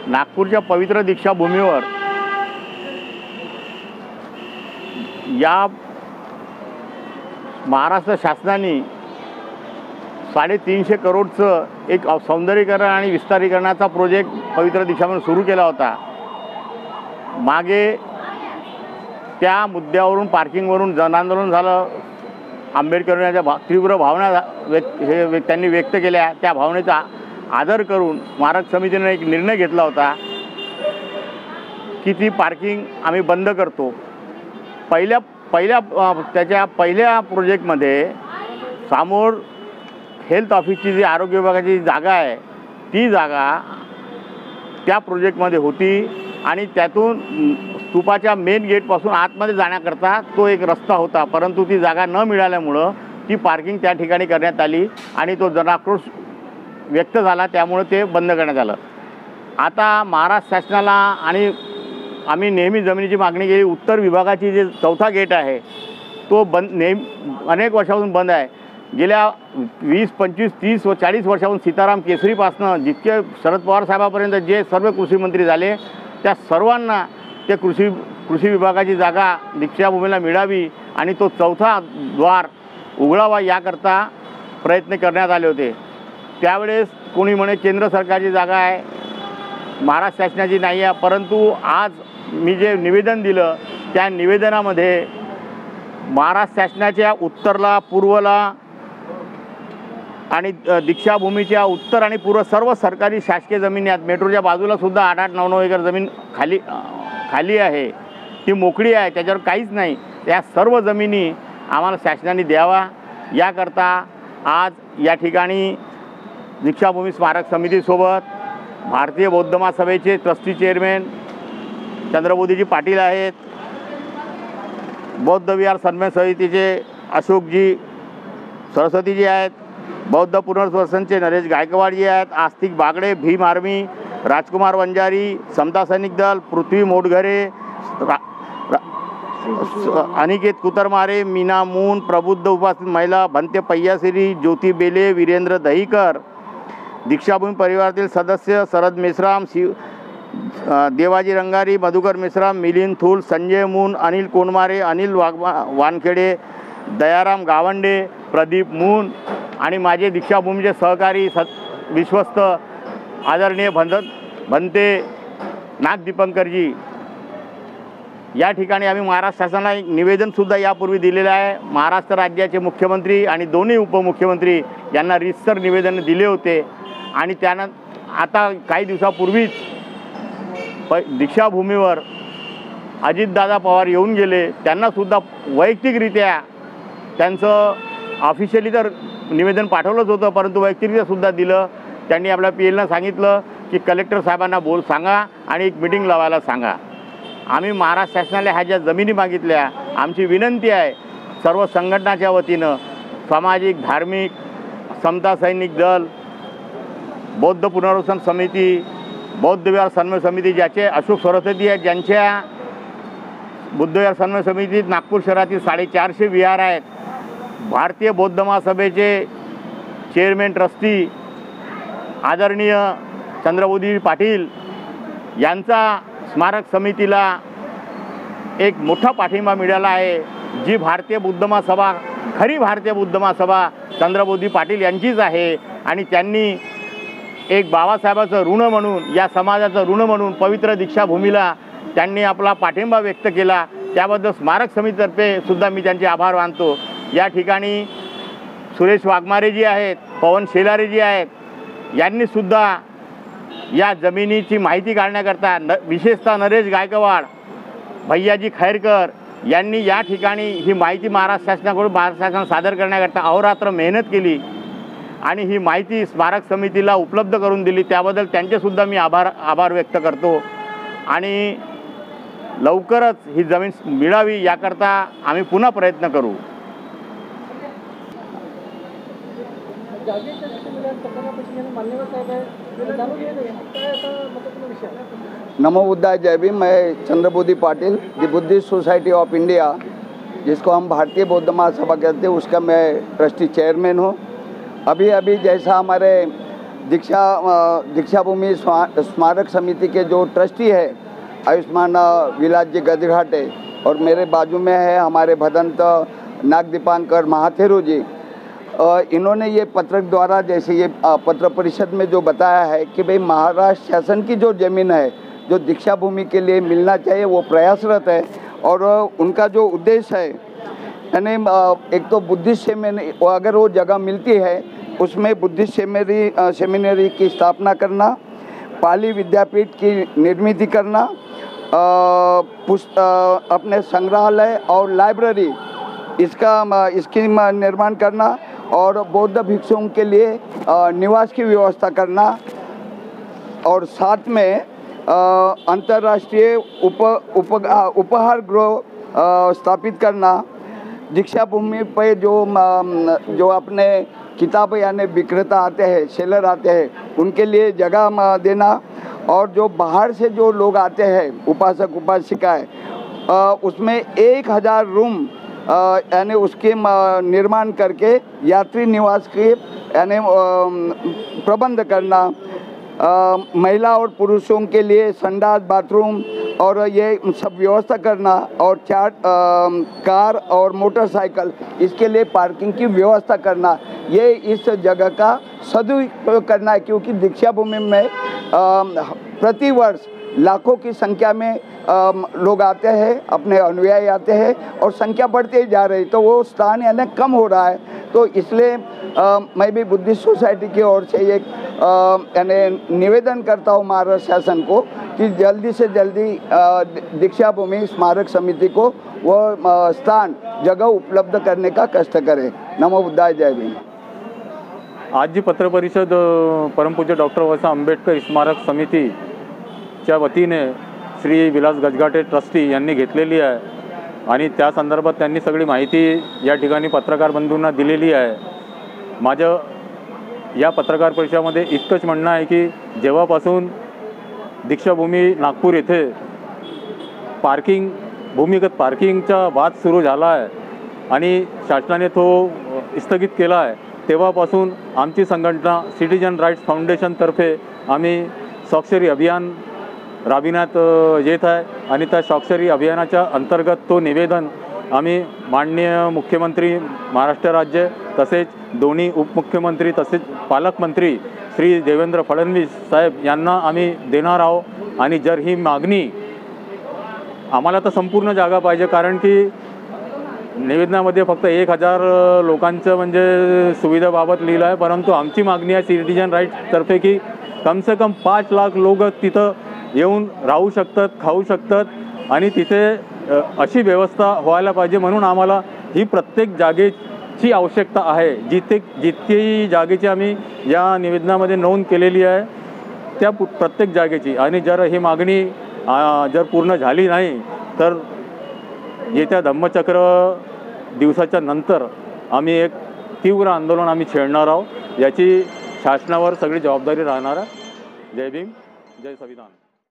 नागपूरच्या पवित्र दीक्षाभूमीवर या महाराष्ट्र शासनाने 350 करोडचं एक सौंदर्यीकरण आणि विस्तारीकरणाचा प्रोजेक्ट पवित्र दीक्षाभूमी सुरू केला होता। मागे त्या मुद्द्यावरून पार्किंगवरून जनआंदोलन झालं। आंबेडकरांच्या तीव्र भावना त्यांनी व्यक्त केल्या। त्या भावनेचा आदर करून स्मारक समितीने एक निर्णय घेतला होता की ती पार्किंग आम्ही बंद करतो। त्याच्या पहिल्या प्रोजेक्टमध्ये समोर हेल्थ ऑफिसची जी आरोग्य विभागाची जागा आहे ती जागा त्या प्रोजेक्टमध्ये होती आणि त्यातून स्तूपाच्या मेन गेटपासून आतमध्ये जाण्याकरता तो एक रस्ता होता, परंतु ती जागा न मिळाल्यामुळं ती पार्किंग त्या ठिकाणी करण्यात आली आणि तो जनाक्रोश व्यक्त झाला, त्यामुळे ते बंद करण्यात आलं। आता महाराष्ट्र शासनाला आणि आम्ही नेहमी जमिनीची मागणी केली। उत्तर विभागाची जे चौथा गेट आहे तो अनेक वर्षापासून बंद आहे। गेल्या 20, 25, 30 व 40 वर्षापासून सीताराम केसरीपासून जितके शरद पवार साहेबापर्यंत जे सर्व कृषी मंत्री झाले त्या सर्वांना ते कृषी विभागाची जागा दीक्षाभूमीला मिळावी आणि तो चौथा द्वार उघडावा याकरता प्रयत्न करण्यात आले होते। त्यावेळेस कोणी म्हणे केंद्र सरकारची जागा आहे, महाराष्ट्र शासनाची नाही आहे, परंतु आज मी जे निवेदन दिलं त्या निवेदनामध्ये महाराष्ट्र शासनाच्या उत्तरला, पूर्वला आणि दीक्षाभूमीच्या उत्तर आणि पूर्व सर्व सरकारी शासकीय जमिनी आहेत। मेट्रोच्या बाजूला सुद्धा 8-8, 9-9 एकर जमीन खाली आहे, ती मोकळी आहे, त्याच्यावर काहीच नाही। त्या सर्व जमिनी आम्हाला शासनाने द्यावा याकरता आज या ठिकाणी दीक्षाभूमी स्मारक समितीसोबत भारतीय बौद्ध महासभेचे ट्रस्टी चेअरमॅन चंद्रबोधीजी पाटील आहेत, बौद्ध विहार समन्वय समितीचे अशोकजी सरस्वतीजी आहेत, बौद्ध पुनर्वसनचे नरेश गायकवाडजी आहेत, आस्तिक बागडे, भीम आर्मी, राजकुमार वंजारी, समता सैनिक दल, पृथ्वी मोटघरे, अनिकेत कुतरमारे, मीना मून, प्रबुद्ध उपासित महिला, भंते पय्यासिरी, ज्योती बेले, वीरेंद्र दहीकर, दीक्षाभूमी परिवारातील सदस्य शरद मेश्राम, देवाजी रंगारी, मधुकर मेश्राम, मिलिंद थूल, संजय मून, अनिल कोंडमारे, अनिल वानखेडे, दयाराम गावंडे, प्रदीप मून आणि माझे दीक्षाभूमीचे सहकारी विश्वस्त आदरणीय भंते नाग दीपंकरजी। या ठिकाणी आम्ही महाराष्ट्र शासनाला एक निवेदनसुद्धा यापूर्वी दिलेलं आहे। महाराष्ट्र राज्याचे मुख्यमंत्री आणि दोन्ही उपमुख्यमंत्री यांना रीतसर निवेदन दिले होते आणि त्यानंतर आता काही दिवसापूर्वीच दीक्षाभूमीवर अजितदादा पवार येऊन गेले। त्यांनासुद्धा वैयक्तिकरित्या त्यांचं ऑफिशियली तर निवेदन पाठवलंच होतं, परंतु वैयक्तिकरित्यासुद्धा दिलं। त्यांनी आपल्या PLना सांगितलं की कलेक्टर साहेबांना सांगा आणि एक मीटिंग लावायला सांगा। आम्ही महाराष्ट्र शासनाला ह्या ज्या जमिनी मागितल्या, आमची विनंती आहे सर्व संघटनाच्या वतीनं, सामाजिक, धार्मिक, समता सैनिक दल, बौद्ध पुनर्वसन समिती, बौद्ध विहार समन्वय समिती ज्याचे अशोक सरस्वती आहेत, ज्यांच्या बुद्ध विहार समन्वय समितीत नागपूर शहरातील 450 विहार आहेत, भारतीय बौद्ध महासभेचे चेअरमॅन ट्रस्टी आदरणीय चंद्रबोधी पाटील यांचा स्मारक समितीला एक मोठा पाठिंबा मिळाला आहे। जी भारतीय बुद्ध महासभा, खरी भारतीय बुद्ध महासभा चंद्रबोधी पाटील यांचीच आहे आणि त्यांनी एक बाबासाहेबाचं ऋण म्हणून, या समाजाचं ऋण म्हणून पवित्र दीक्षाभूमीला त्यांनी आपला पाठिंबा व्यक्त केला। त्याबद्दल स्मारक समितीतर्फे सुद्धा मी त्यांचे आभार मानतो। या ठिकाणी सुरेश वाघमारेजी आहेत, पवन शेलारेजी आहेत, यांनीसुद्धा या जमिनीची माहिती काढण्याकरता विशेषतः नरेश गायकवाड, भैयाजी खैरकर यांनी या ठिकाणी ही माहिती महाराष्ट्र शासनाला सादर करण्याकरता अहोरात्र मेहनत केली आणि ही माहिती स्मारक समितीला उपलब्ध करून दिली। त्याबद्दल त्यांचेसुद्धा मी आभार व्यक्त करतो आणि लवकरच ही जमीन मिळावी याकरता आम्ही पुन्हा प्रयत्न करू। नमो बुद्धाय, जय भीम। मैं Chandrabodhi Patil, the Buddhist society of India, जिसको हम भारतीय बौद्ध महासभा कहते हैं, उसका मैं ट्रस्टी चेयरमैन हूँ। अभी जैसा हमारे दीक्षाभूमि स्मारक समिति के जो ट्रस्टी है आयुष्मान विलास जी गजघाटे, और मेरे बाजू में है हमारे भदंत नागदीपांकर महाथेरू जी। इन्होंने ये पत्रक द्वारा, जैसे ये पत्र परिषद में जो बताया है कि भाई महाराष्ट्र शासन की जो ज़मीन है जो दीक्षा भूमि के लिए मिलना चाहिए वो प्रयासरत है, और उनका जो उद्देश्य है यानी एक तो बुद्धिस्ट सेमिनरी, अगर वो जगह मिलती है उसमें बुद्धिस्ट सेमिनरी की स्थापना करना, पाली विद्यापीठ की निर्मित करना, अपने संग्रहालय और लाइब्रेरी इसकी निर्माण करना, और बौद्ध भिक्षुओं के लिए निवास की व्यवस्था करना, और साथ में अंतर्राष्ट्रीय उपहार गृह स्थापित करना, दीक्षा भूमि पे जो अपने किताब यानी विक्रेता आते हैं, सेलर आते हैं, उनके लिए जगह देना, और जो बाहर से जो लोग आते हैं उपासक उपासिकाएं, उसमें 1000 रूम यानी उसके निर्माण करके यात्री निवास के यानी प्रबंध करना, महिला और पुरुषों के लिए संडास बाथरूम और ये सब व्यवस्था करना, और 4 कार और मोटरसाइकिल इसके लिए पार्किंग की व्यवस्था करना, ये इस जगह का सदुपयोग करना है। क्योंकि दीक्षा भूमि में प्रतिवर्ष लाखों की संख्या में लोग आते हैं, अपने अनुयायी आते हैं, और संख्या बढ़ते ही जा रही, तो वो स्थान यानी कम हो रहा है। तो इसलिए मैं भी बुद्धिस्ट सोसाइटी की ओर से एक यानी निवेदन करता हूँ महाराष्ट्र शासन को कि जल्दी से जल्दी दीक्षा भूमि स्मारक समिति को वो स्थान जगह उपलब्ध करने का कष्ट करे। नमो बुद्धाय, जय भीम। आज जी पत्रपरिषद परमपूज्य डॉक्टर बाबासाहेब आंबेडकर स्मारक समितीच्या वतीने श्री विलास गजघाटे ट्रस्टी यांनी घेतलेली आहे, आणि त्या संदर्भात त्यांनी सगळी माहिती या ठिकाणी पत्रकार बंधूंना दिलेली आहे। माझं या पत्रकार परिषदेमध्ये इतकंच म्हणणं आहे की जेव्हापासून दीक्षाभूमी नागपूर येथे भूमिगत पार्किंगचा वाद सुरू झाला आहे आणि शासनाने तो स्थगित केला आहे, तेव्हापासून आमची संघटना सिटीजन राईट्स फाउंडेशनतर्फे आम्ही स्वाक्षरी अभियान राबविण्यात येत आहे, आणि त्या स्वाक्षरी अभियानाच्या अंतर्गत तो निवेदन आम्ही माननीय मुख्यमंत्री महाराष्ट्र राज्य तसेच दोन्ही उपमुख्यमंत्री तसेच पालकमंत्री श्री देवेंद्र फडणवीस साहेब यांना आम्ही देणार आहोत। आणि जर ही मागणी आम्हाला तर संपूर्ण जागा पाहिजे, कारण की निवेदनामध्ये फक्त 1000 लोकांचं म्हणजे सुविधाबाबत लिहिलं आहे, परंतु आमची मागणी आहे सिटीजन राईट्सतर्फे की कम से कम 5 लाख लोक तिथं येऊन राहू शकतात, खाऊ शकतात, आणि तिथे अशी व्यवस्था व्हायला पाहिजे। म्हणून आम्हाला ही प्रत्येक जागेची आवश्यकता आहे, जितकी जागेची आम्ही या निवेदनामध्ये नोंद केलेली आहे त्या प्रत्येक जागेची। आणि जर ही मागणी जर पूर्ण झाली नाही तर येत्या धम्मचक्र दिवसाच्या नंतर आम्ही एक तीव्र आंदोलन आम्ही छेडणार आहोत, याची शासनावर सगळी जबाबदारी राहणार आहे। जय भीम, जय संविधान।